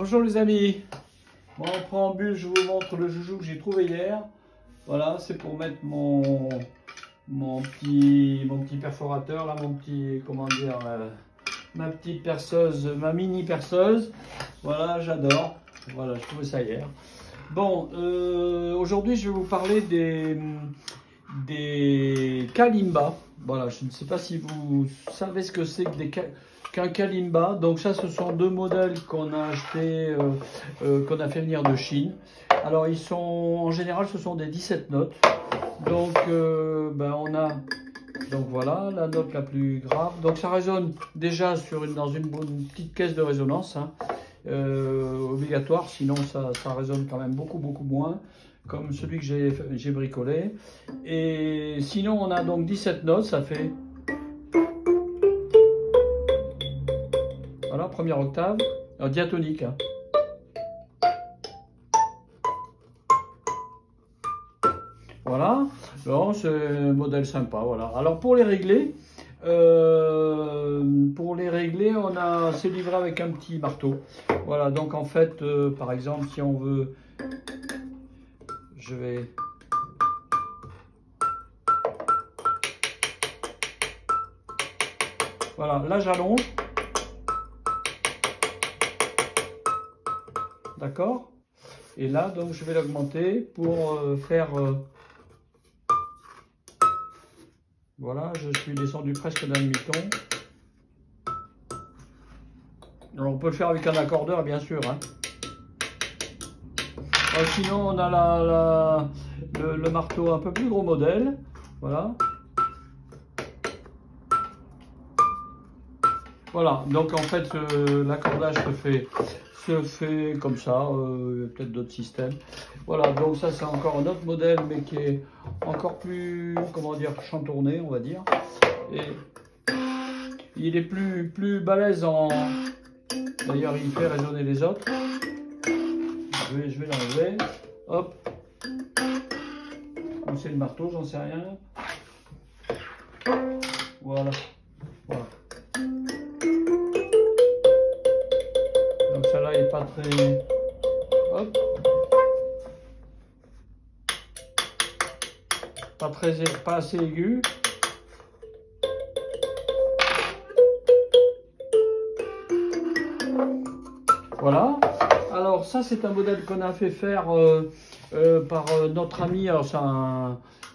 Bonjour les amis. Bon, en préambule, je vous montre le joujou que j'ai trouvé hier. Voilà, c'est pour mettre mon petit perforateur là, mon petit, comment dire, ma petite perceuse, ma mini perceuse. Voilà, j'adore. Voilà, je trouvais ça hier. Bon, aujourd'hui, je vais vous parler des Kalimba. Voilà, je ne sais pas si vous savez ce que c'est que qu'un Kalimba. Donc ça, ce sont deux modèles qu'on a achetés, qu'on a fait venir de Chine. Alors ils sont, en général, ce sont des 17 notes. Donc on a, donc voilà, la note la plus grave. Donc ça résonne déjà dans une petite caisse de résonance, hein, obligatoire. Sinon ça résonne quand même beaucoup moins, comme celui que j'ai bricolé. Et sinon on a donc 17 notes, ça fait, voilà, première octave, diatonique, hein. Voilà, c'est un modèle sympa, voilà. Alors pour les régler, c'est livré avec un petit marteau. Voilà, donc en fait, par exemple, si on veut, voilà, là j'allonge. D'accord? Et là, donc, je vais l'augmenter pour faire... voilà, je suis descendu presque d'un demi-ton. Alors, on peut le faire avec un accordeur, bien sûr, hein. Sinon, on a le marteau un peu plus gros modèle. Voilà. Voilà, donc en fait, l'accordage se fait comme ça, peut-être d'autres systèmes. Voilà, donc ça c'est encore un autre modèle, mais qui est encore plus, comment dire, chantourné, on va dire. Et il est plus balèze en... D'ailleurs, il fait résonner les autres. Je vais l'enlever. Hop. Ou c'est le marteau, j'en sais rien. Voilà. Voilà. Donc celle-là n'est pas très... Hop. Pas assez aigu. Voilà. Alors ça c'est un modèle qu'on a fait faire par notre ami. Alors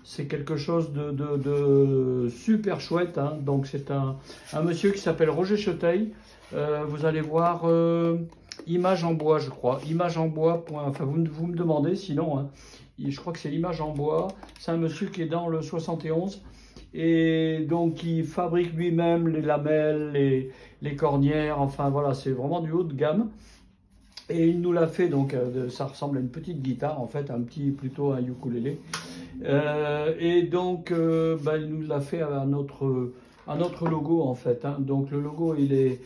c'est quelque chose de super chouette, hein. Donc c'est un monsieur qui s'appelle Roger Cheteil. Vous allez voir Image en bois, je crois. Image en bois. Enfin vous me demandez sinon, hein. Je crois que c'est Image en bois. C'est un monsieur qui est dans le 71 et donc il fabrique lui-même les lamelles, les cornières. Enfin voilà, c'est vraiment du haut de gamme. Et il nous l'a fait, donc ça ressemble à une petite guitare en fait, plutôt un ukulélé. Et donc il nous l'a fait à notre logo en fait, hein. Donc le logo il est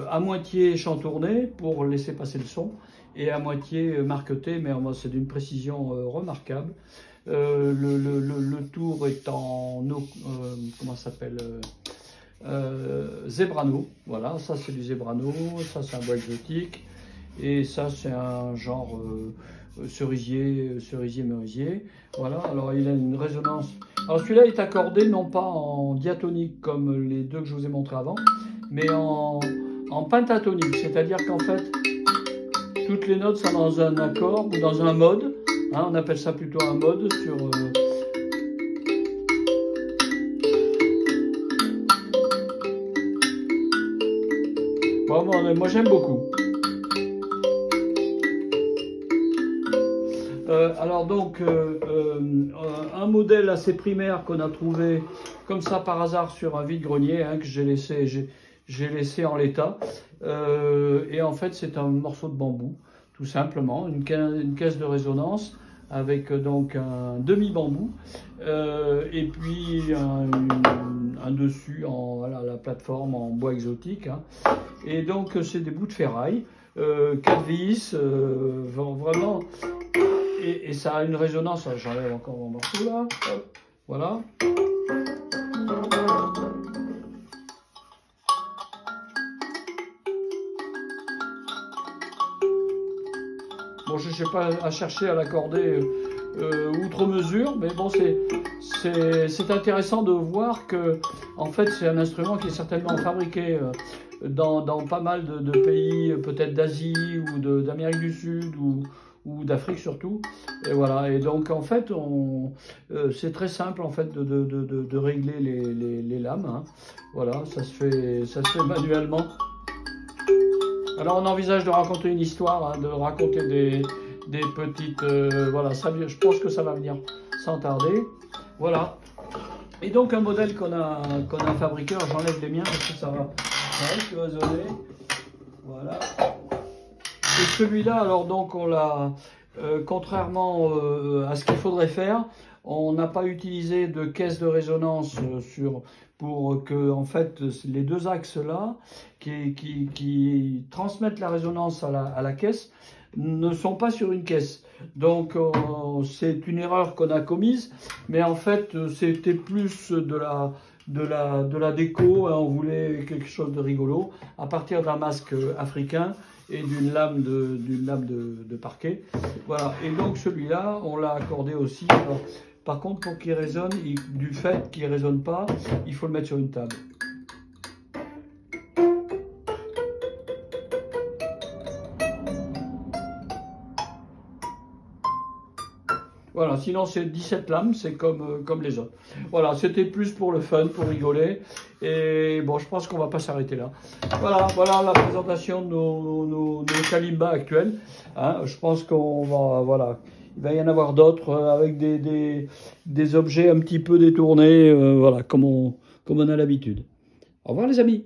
à moitié chantourné pour laisser passer le son et à moitié marqueté, mais c'est d'une précision remarquable. Le tour est en comment ça s'appelle, Zebrano. Voilà, ça c'est du Zebrano, ça c'est un bois exotique. Et ça, c'est un genre cerisier-merisier. Voilà, alors il a une résonance. Alors celui-là est accordé non pas en diatonique comme les deux que je vous ai montré avant, mais en pentatonique. C'est-à-dire qu'en fait, toutes les notes sont dans un accord ou dans un mode. Hein, on appelle ça plutôt un mode sur... Bon, moi j'aime beaucoup. Alors donc, un modèle assez primaire qu'on a trouvé comme ça par hasard sur un vide-grenier, hein, que j'ai laissé en l'état. Et en fait, c'est un morceau de bambou, tout simplement, une caisse de résonance avec donc un demi-bambou et puis un dessus, voilà, la plateforme en bois exotique, hein. Et donc, c'est des bouts de ferraille, 4 vis, vraiment... Et ça a une résonance, j'enlève encore mon morceau là, hop, voilà. bon, je ne sais pas à chercher à l'accorder outre mesure, mais bon, c'est intéressant de voir que, en fait, c'est un instrument qui est certainement fabriqué dans pas mal de pays, peut-être d'Asie ou d'Amérique du Sud ou d'Afrique surtout. Et voilà. Et donc, en fait, c'est très simple en fait de régler les lames. Hein. Voilà, ça se fait manuellement. Alors, on envisage de raconter une histoire, hein, de raconter des petites... voilà, ça, je pense que ça va venir sans tarder. Voilà. Et donc, un modèle qu'on a fabriqué. Alors, j'enlève les miens parce que ça va cloisonner. Voilà. Et celui-là, alors, donc, on l'a... contrairement à ce qu'il faudrait faire, on n'a pas utilisé de caisse de résonance pour que en fait, les deux axes-là qui transmettent la résonance à la caisse ne sont pas sur une caisse. Donc c'est une erreur qu'on a commise, mais en fait c'était plus de la déco, hein, on voulait quelque chose de rigolo à partir d'un masque africain et d'une lame de parquet. Voilà, et donc celui-là, on l'a accordé aussi. Alors, par contre, pour qu'il résonne, du fait qu'il ne résonne pas, il faut le mettre sur une table. Voilà, sinon c'est 17 lames, c'est comme les autres. Voilà, c'était plus pour le fun, pour rigoler. Et bon, je pense qu'on va pas s'arrêter là. Voilà la présentation de nos Kalimba actuels. Hein, je pense qu'on va, voilà, il va y en avoir d'autres avec des objets un petit peu détournés, voilà, comme on a l'habitude. Au revoir les amis.